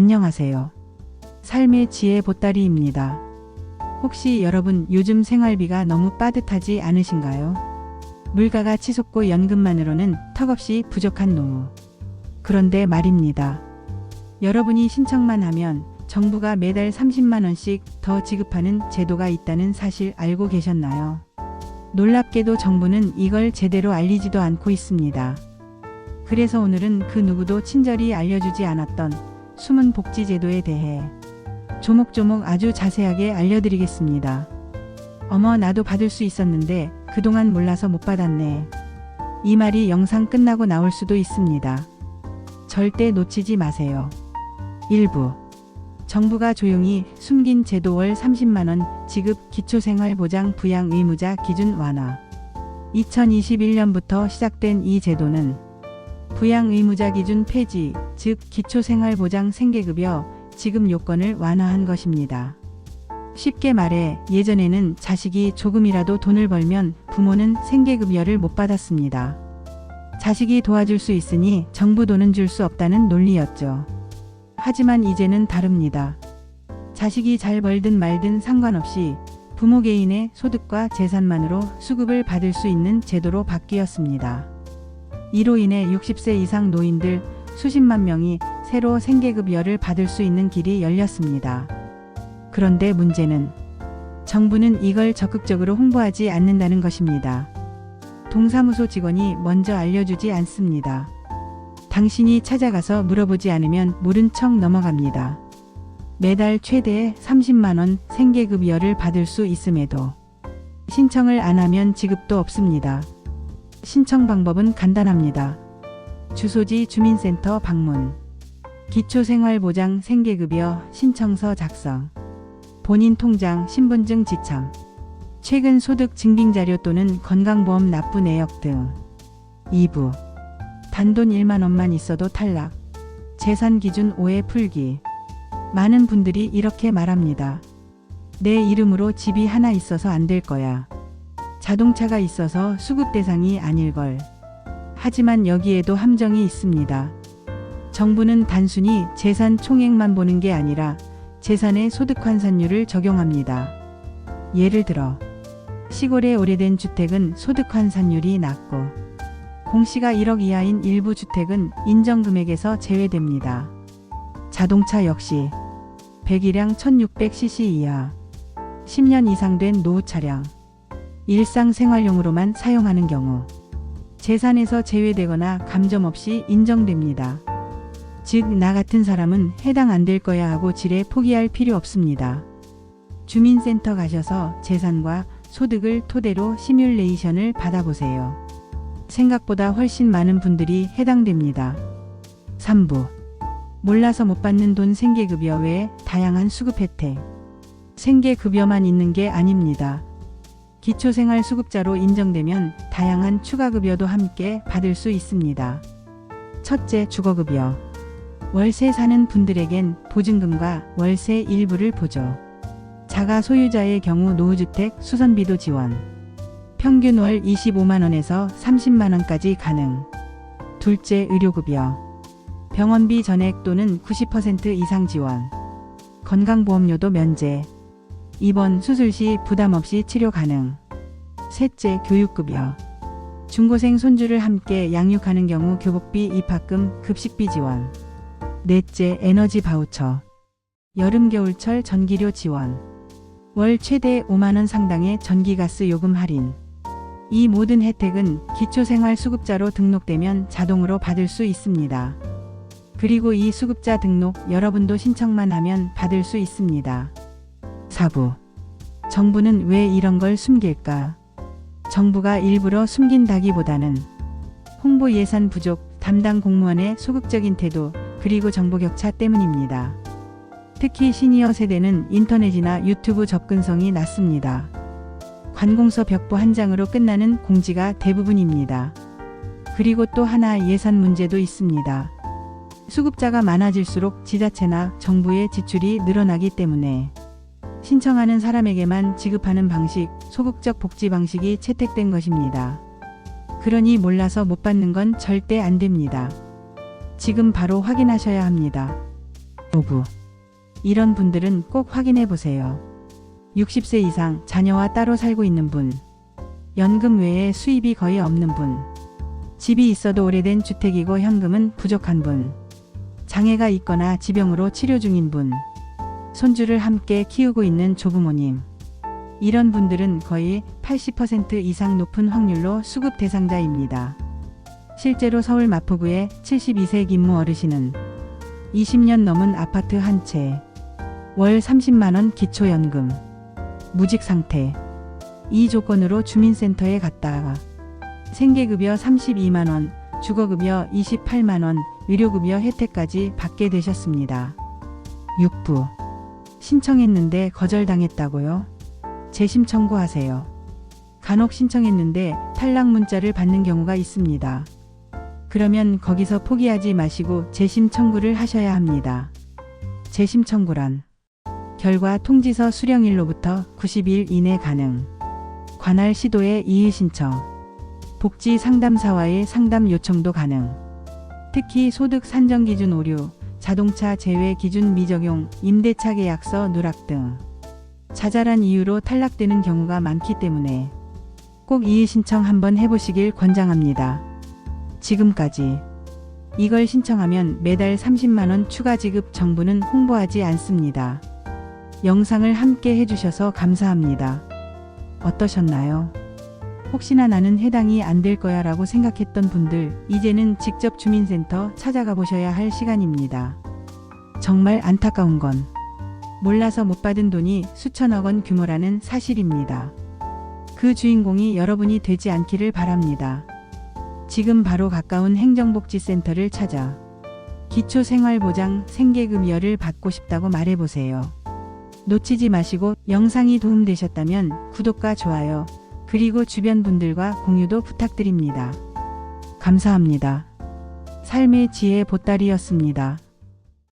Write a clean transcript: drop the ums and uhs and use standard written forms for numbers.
안녕하세요. 삶의 지혜 보따리입니다. 혹시 여러분 요즘 생활비가 너무 빠듯하지 않으신가요? 물가가 치솟고 연금만으로는 턱없이 부족한 노후. 그런데 말입니다. 여러분이 신청만 하면 정부가 매달 30만 원씩 더 지급하는 제도가 있다는 사실 알고 계셨나요? 놀랍게도 정부는 이걸 제대로 알리지도 않고 있습니다. 그래서 오늘은 그 누구도 친절히 알려주지 않았던 숨은 복지 제도에 대해 조목조목 아주 자세하게 알려드리겠습니다. 어머, 나도 받을 수 있었는데 그동안 몰라서 못 받았네. 이 말이 영상 끝나고 나올 수도 있습니다. 절대 놓치지 마세요. 1부. 정부가 조용히 숨긴 제도 월 30만원 지급 기초생활보장 부양의무자 기준 완화. 2021년부터 시작된 이 제도는 부양의무자 기준 폐지, 즉 기초생활보장 생계급여 지급 요건을 완화한 것입니다. 쉽게 말해 예전에는 자식이 조금이라도 돈을 벌면 부모는 생계급여를 못 받았습니다. 자식이 도와줄 수 있으니 정부 돈은 줄 수 없다는 논리였죠. 하지만 이제는 다릅니다. 자식이 잘 벌든 말든 상관없이 부모 개인의 소득과 재산만으로 수급을 받을 수 있는 제도로 바뀌었습니다. 이로 인해 60세 이상 노인들 수십만 명이 새로 생계급여를 받을 수 있는 길이 열렸습니다. 그런데 문제는 정부는 이걸 적극적으로 홍보하지 않는다는 것입니다. 동사무소 직원이 먼저 알려주지 않습니다. 당신이 찾아가서 물어보지 않으면 모른 척 넘어갑니다. 매달 최대 30만원 생계급여를 받을 수 있음에도 신청을 안 하면 지급도 없습니다. 신청 방법은 간단합니다. 주소지 주민센터 방문, 기초생활보장 생계급여 신청서 작성, 본인 통장 신분증 지참, 최근 소득 증빙자료 또는 건강보험 납부 내역 등. 2부. 단돈 1만 원만 있어도 탈락. 재산 기준 오해 풀기. 많은 분들이 이렇게 말합니다. 내 이름으로 집이 하나 있어서 안 될 거야. 자동차가 있어서 수급 대상이 아닐걸. 하지만 여기에도 함정이 있습니다. 정부는 단순히 재산 총액만 보는 게 아니라 재산의 소득 환산율을 적용합니다. 예를 들어 시골의 오래된 주택은 소득 환산율이 낮고 공시가 1억 이하인 일부 주택은 인정금액에서 제외됩니다. 자동차 역시 배기량 1600cc 이하, 10년 이상 된 노후 차량, 일상생활용으로만 사용하는 경우 재산에서 제외되거나 감점 없이 인정됩니다. 즉, 나 같은 사람은 해당 안 될 거야 하고 지레 포기할 필요 없습니다. 주민센터 가셔서 재산과 소득을 토대로 시뮬레이션을 받아보세요. 생각보다 훨씬 많은 분들이 해당됩니다. 3부. 몰라서 못 받는 돈 생계급여 외에 다양한 수급 혜택. 생계급여만 있는 게 아닙니다. 기초생활수급자로 인정되면 다양한 추가급여도 함께 받을 수 있습니다. 첫째, 주거급여. 월세 사는 분들에겐 보증금과 월세 일부를 보조. 자가 소유자의 경우 노후주택 수선비도 지원. 평균 월 25만원에서 30만원까지 가능. 둘째, 의료급여. 병원비 전액 또는 90% 이상 지원. 건강보험료도 면제. 입원, 수술 시 부담 없이 치료 가능. 셋째, 교육급여. 중고생 손주를 함께 양육하는 경우 교복비, 입학금, 급식비 지원. 넷째, 에너지 바우처. 여름, 겨울철 전기료 지원. 월 최대 5만원 상당의 전기가스 요금 할인. 이 모든 혜택은 기초생활수급자로 등록되면 자동으로 받을 수 있습니다. 그리고 이 수급자 등록 여러분도 신청만 하면 받을 수 있습니다. 4부. 정부는 왜 이런 걸 숨길까? 정부가 일부러 숨긴다기보다는 홍보 예산 부족, 담당 공무원의 소극적인 태도, 그리고 정보 격차 때문입니다. 특히 시니어 세대는 인터넷이나 유튜브 접근성이 낮습니다. 관공서 벽보 한 장으로 끝나는 공지가 대부분입니다. 그리고 또 하나 예산 문제도 있습니다. 수급자가 많아질수록 지자체나 정부의 지출이 늘어나기 때문에 신청하는 사람에게만 지급하는 방식, 소극적 복지 방식이 채택된 것입니다. 그러니 몰라서 못 받는 건 절대 안 됩니다. 지금 바로 확인하셔야 합니다. 5부. 이런 분들은 꼭 확인해 보세요. 60세 이상 자녀와 따로 살고 있는 분, 연금 외에 수입이 거의 없는 분, 집이 있어도 오래된 주택이고 현금은 부족한 분, 장애가 있거나 지병으로 치료 중인 분, 손주를 함께 키우고 있는 조부모님. 이런 분들은 거의 80% 이상 높은 확률로 수급 대상자입니다. 실제로 서울 마포구의 72세 김모 어르신은 20년 넘은 아파트 한 채, 월 30만원 기초연금, 무직 상태. 이 조건으로 주민센터에 갔다가 생계급여 32만원, 주거급여 28만원, 의료급여 혜택까지 받게 되셨습니다. 6부. 신청했는데 거절당했다고요? 재심 청구하세요. 간혹 신청했는데 탈락 문자를 받는 경우가 있습니다. 그러면 거기서 포기하지 마시고 재심 청구를 하셔야 합니다. 재심 청구란 결과 통지서 수령일로부터 90일 이내 가능. 관할 시도의 이의 신청. 복지 상담사와의 상담 요청도 가능. 특히 소득 산정 기준 오류, 자동차 제외 기준 미적용, 임대차 계약서 누락 등 자잘한 이유로 탈락되는 경우가 많기 때문에 꼭 이의 신청 한번 해보시길 권장합니다. 지금까지 이걸 신청하면 매달 30만원 추가 지급 정부는 홍보하지 않습니다. 영상을 함께 해주셔서 감사합니다. 어떠셨나요? 혹시나 나는 해당이 안 될 거야 라고 생각했던 분들, 이제는 직접 주민센터 찾아가 보셔야 할 시간입니다. 정말 안타까운 건 몰라서 못 받은 돈이 수천억 원 규모라는 사실입니다. 그 주인공이 여러분이 되지 않기를 바랍니다. 지금 바로 가까운 행정복지센터를 찾아 기초생활보장 생계급여를 받고 싶다고 말해보세요. 놓치지 마시고 영상이 도움되셨다면 구독과 좋아요, 그리고 주변 분들과 공유도 부탁드립니다. 감사합니다. 삶의 지혜 보따리였습니다.